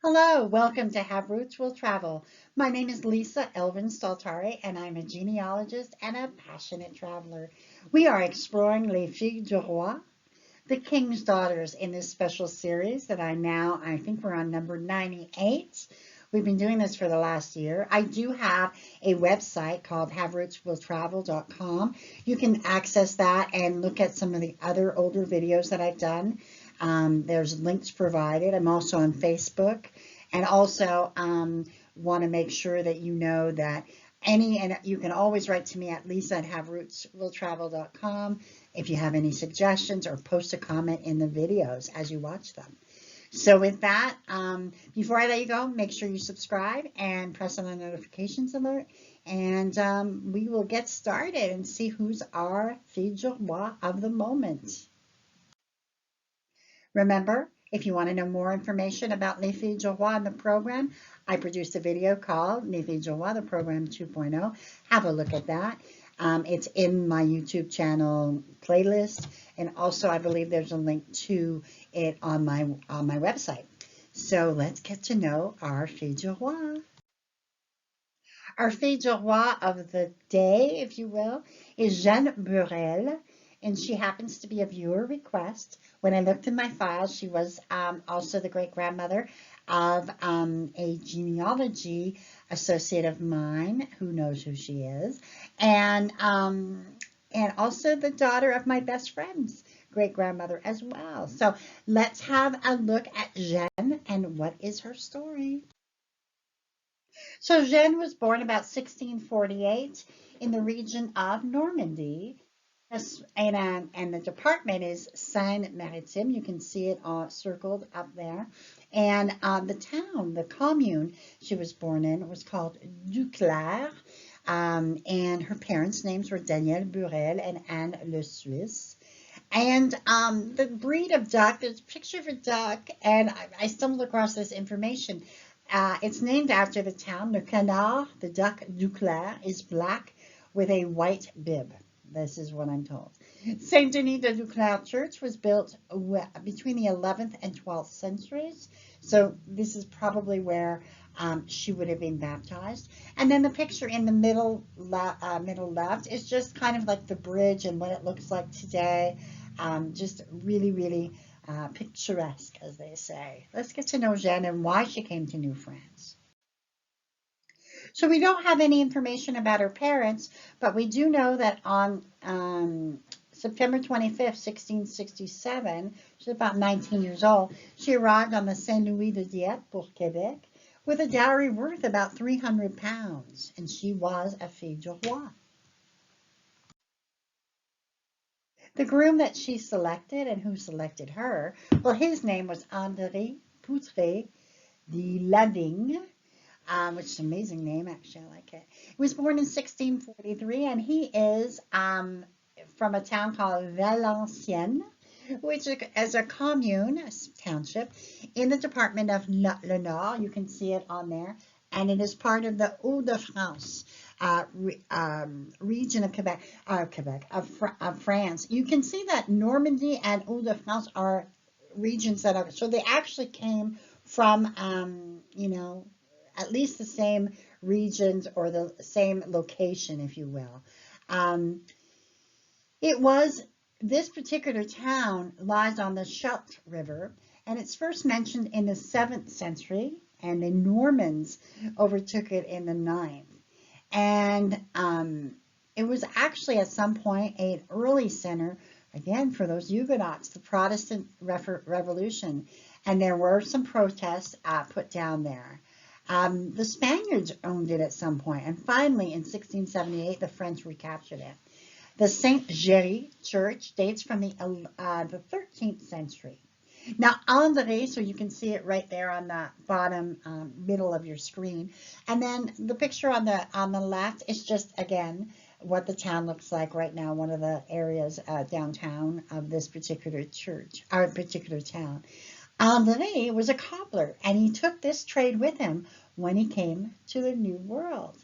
Hello, welcome to Have Roots Will Travel. My name is Lisa Elvin Staltari, and I'm a genealogist and a passionate traveler. We are exploring Les Filles du Roi, the King's Daughters, in this special series that I think we're on number 98. We've been doing this for the last year. I do have a website called haverootswilltravel.com. You can access that and look at some of the other older videos that I've done. There's links provided. I'm also on Facebook, and also want to make sure that you know that and you can always write to me at lisa@haverootswilltravel.com if you have any suggestions, or post a comment in the videos as you watch them. So with that, before I let you go, make sure you subscribe and press on the notifications alert, and we will get started and see who's our fille du roi of the moment. Remember, if you want to know more information about Les Filles du Roi and the program, I produced a video called Les Filles du Roi, the program 2.0. Have a look at that. It's in my YouTube channel playlist, and also I believe there's a link to it on my website. So let's get to know our fille du roi. Our fille du roi of the day, if you will, is Jeanne Burel, and she happens to be a viewer request. When I looked in my files, she was also the great-grandmother of a genealogy associate of mine, who knows who she is, and also the daughter of my best friend's great-grandmother as well. So let's have a look at Jeanne and what is her story. So Jeanne was born about 1648 in the region of Normandy. And the department is Seine-Maritime. You can see it circled up there. And the town, the commune she was born in, was called Duclair. And her parents' names were Danielle Burel and Anne Le Suisse. And the breed of duck, there's a picture of a duck, and I stumbled across this information. It's named after the town. Le Canard, the duck Duclair, is black with a white bib. This is what I'm told. Saint Denis de Duclair Church was built between the 11th and 12th centuries. So this is probably where she would have been baptized. And then the picture in the middle left is just kind of like the bridge and what it looks like today. Just really, really picturesque, as they say. Let's get to know Jeanne and why she came to New France. So we don't have any information about her parents, but we do know that on September 25th, 1667, she's about 19 years old, she arrived on the Saint-Louis de Dieppe pour Quebec with a dowry worth about 300 pounds, and she was a fille du roi. The groom that she selected and who selected her, well, his name was André Poutré de Lavigne, which is an amazing name, actually. I like it. He was born in 1643, and he is from a town called Valenciennes, which is a commune, a township, in the department of Le Nord. You can see it on there. And it is part of the Hauts-de-France region of of France. You can see that Normandy and Hauts-de-France are regions that are, so they actually came from, at least the same regions or the same location, if you will. This particular town lies on the Scheldt River, and it's first mentioned in the 7th century, and the Normans overtook it in the 9th. And it was actually at some point an early center, again, for those Huguenots, the Protestant Revolution, and there were some protests put down there. The Spaniards owned it at some point, and finally in 1678 the French recaptured it. The Saint Géry Church dates from the 13th century. Now André, so you can see it right there on the bottom middle of your screen, and then the picture on the left is just, again, what the town looks like right now, one of the areas downtown of this particular church, our particular town. André was a cobbler, and he took this trade with him when he came to the New World.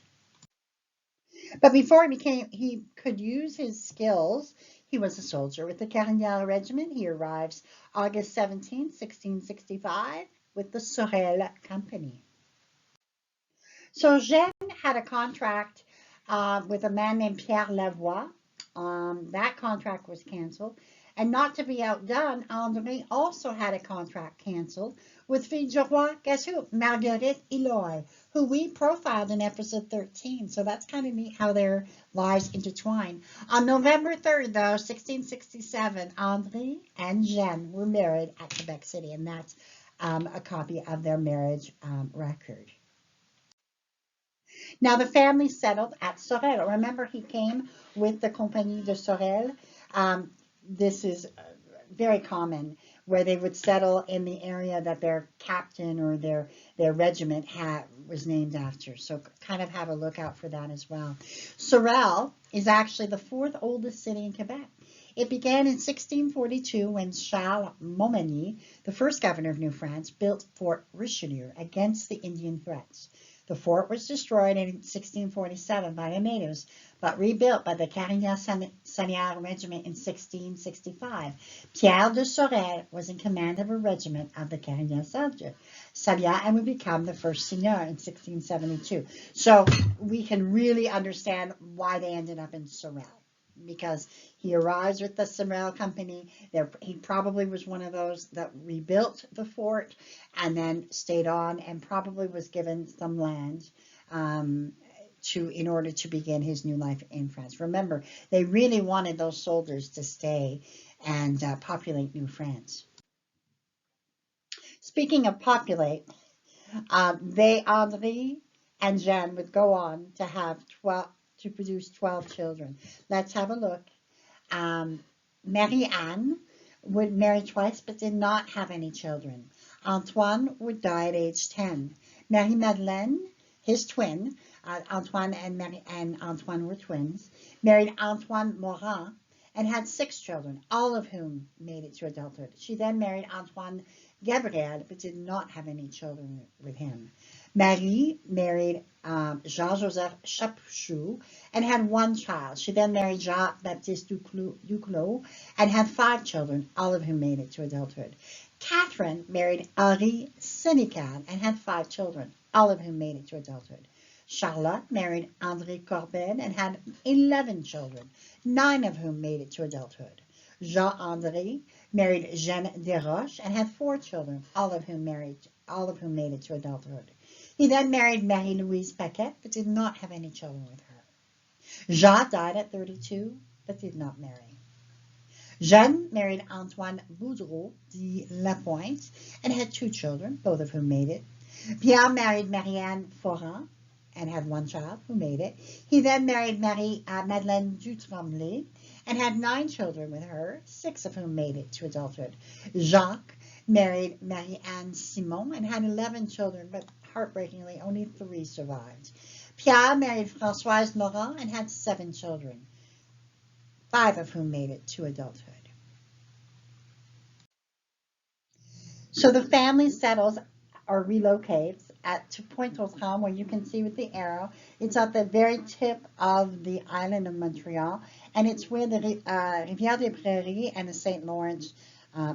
But before he could use his skills, he was a soldier with the Gagne regiment. He arrives August 17, 1665, with the Sorel company. So Jeanne had a contract with a man named Pierre Lavoie. That contract was canceled. And not to be outdone, André also had a contract canceled with Fille du Roi, guess who? Marguerite Eloy, who we profiled in episode 13. So that's kind of neat how their lives intertwine. On November 3rd, though, 1667, André and Jeanne were married at Quebec City, and that's a copy of their marriage record. Now the family settled at Sorel. Remember, he came with the Compagnie de Sorel. This is very common where they would settle in the area that their captain or their regiment was named after. So kind of have a look out for that as well. Sorel is actually the fourth oldest city in Quebec. It began in 1642 when Charles Montmagny, the first governor of New France, built Fort Richelieu against the Indian threats. The fort was destroyed in 1647 by the natives, but rebuilt by the Carignan-Seigneur Regiment in 1665. Pierre de Sorel was in command of a regiment of the Carignan-Seigneur and would become the first seigneur in 1672. So we can really understand why they ended up in Sorel, because he arrives with the Sorel Company. He probably was one of those that rebuilt the fort and then stayed on and probably was given some land in order to begin his new life in France. Remember, they really wanted those soldiers to stay and populate New France. Speaking of populate, André and Jeanne would go on to have to produce 12 children. Let's have a look. Marie-Anne would marry twice but did not have any children. Antoine would die at age 10. Marie-Madeleine, his twin, Antoine and Antoine were twins, married Antoine Morin and had 6 children, all of whom made it to adulthood. She then married Antoine Gabriel but did not have any children with him. Marie married Jean-Joseph Chapchou and had 1 child. She then married Jean-Baptiste Duclos and had 5 children, all of whom made it to adulthood. Catherine married Henri Sénécal and had 5 children, all of whom made it to adulthood. Charlotte married André Corbin and had 11 children, 9 of whom made it to adulthood. Jean-André married Jeanne Desroches and had 4 children, all of whom made it to adulthood. He then married Marie-Louise Paquette, but did not have any children with her. Jean died at 32, but did not marry. Jeanne married Antoine Boudreau de Lapointe and had 2 children, both of whom made it. Pierre married Marianne Forin and had 1 child who made it. He then married Madeleine du Tremblay and had 9 children with her, 6 of whom made it to adulthood. Jacques married Marie-Anne Simon and had 11 children, but heartbreakingly only 3 survived. Pierre married Françoise Laurent and had 7 children, 5 of whom made it to adulthood. So the family settles or relocates to Pointe-aux-Trembles, where you can see with the arrow, it's at the very tip of the island of Montreal, and it's where the Rivière des Prairies and the St. Lawrence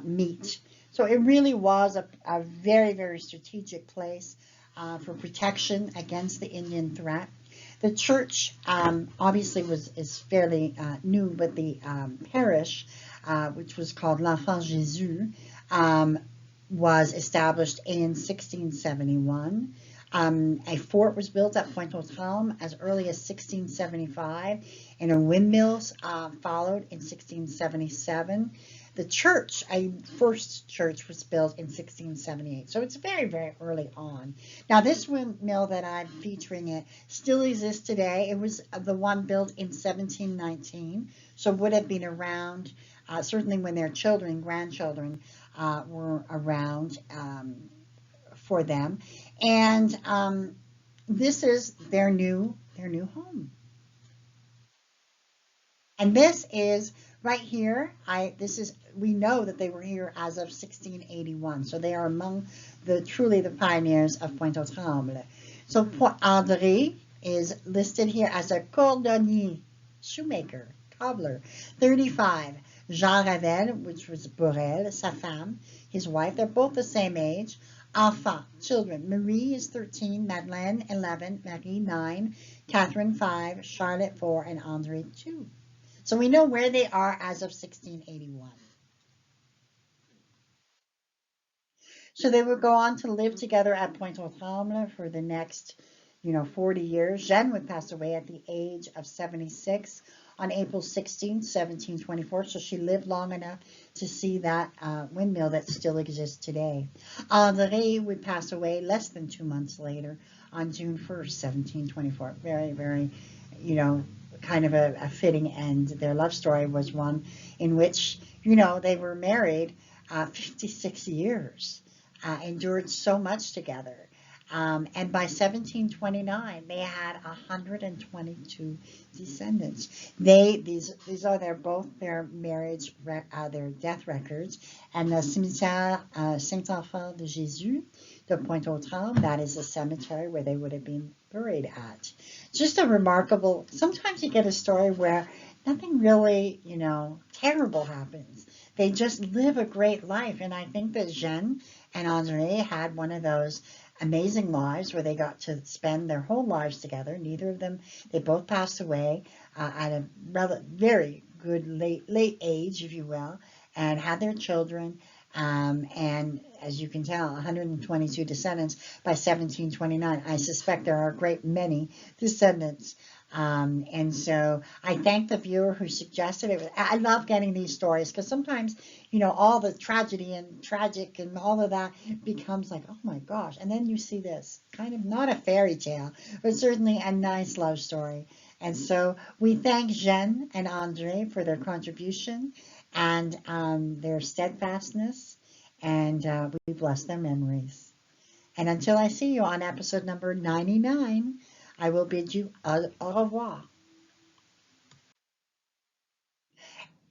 meet. So it really was a very, very strategic place for protection against the Indian threat. The church obviously is fairly new, but the parish, which was called L'Enfant Jésus, was established in 1671. A fort was built at Pointe-aux-Trembles as early as 1675, and a windmill followed in 1677. The church, a first church, was built in 1678. So it's very, very early on. Now, this windmill that I'm featuring it still exists today. It was the one built in 1719, so would have been around, certainly when their children, grandchildren, were around for them. And this is their new home. And this is right here. We know that they were here as of 1681. So they are among truly the pioneers of Pointe-aux-Trembles. So André is listed here as a cordonnier, shoemaker, cobbler, 35. Jean Ravel, which was Burel, sa femme, his wife, they're both the same age. Enfants, children. Marie is 13, Madeleine 11, Marie 9, Catherine 5, Charlotte 4, and Andre 2. So we know where they are as of 1681. So they would go on to live together at Pointe-aux-Trembles for the next, 40 years. Jeanne would pass away at the age of 76 on April 16th, 1724. So she lived long enough to see that windmill that still exists today. André would pass away less than 2 months later on June 1st, 1724. Very, very, you know, kind of a fitting end. Their love story was one in which, they were married 56 years, endured so much together. And by 1729, they had 122 descendants. These are their marriage, their death records, and the cimetière Saint-Enfant de Jésus de Pointe-aux-Trembles, that is the cemetery where they would have been buried at. Just a remarkable. Sometimes you get a story where nothing really, terrible happens. They just live a great life, and I think that Jeanne and André had one of those amazing lives where they got to spend their whole lives together. Neither of them, they both passed away at a very good late age, if you will, and had their children. And as you can tell, 122 descendants by 1729. I suspect there are a great many descendants. And so I thank the viewer who suggested it. I love getting these stories because sometimes, all the tragedy and tragic and all of that becomes like, oh my gosh. And then you see this kind of not a fairy tale, but certainly a nice love story. And so we thank Jeanne and Andre for their contribution and their steadfastness, and we bless their memories. And until I see you on episode number 99, I will bid you au revoir.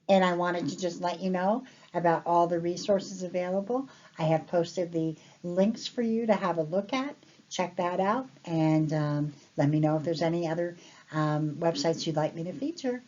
And I wanted to just let you know about all the resources available. I have posted the links for you to have a look at. Check that out and let me know if there's any other websites you'd like me to feature.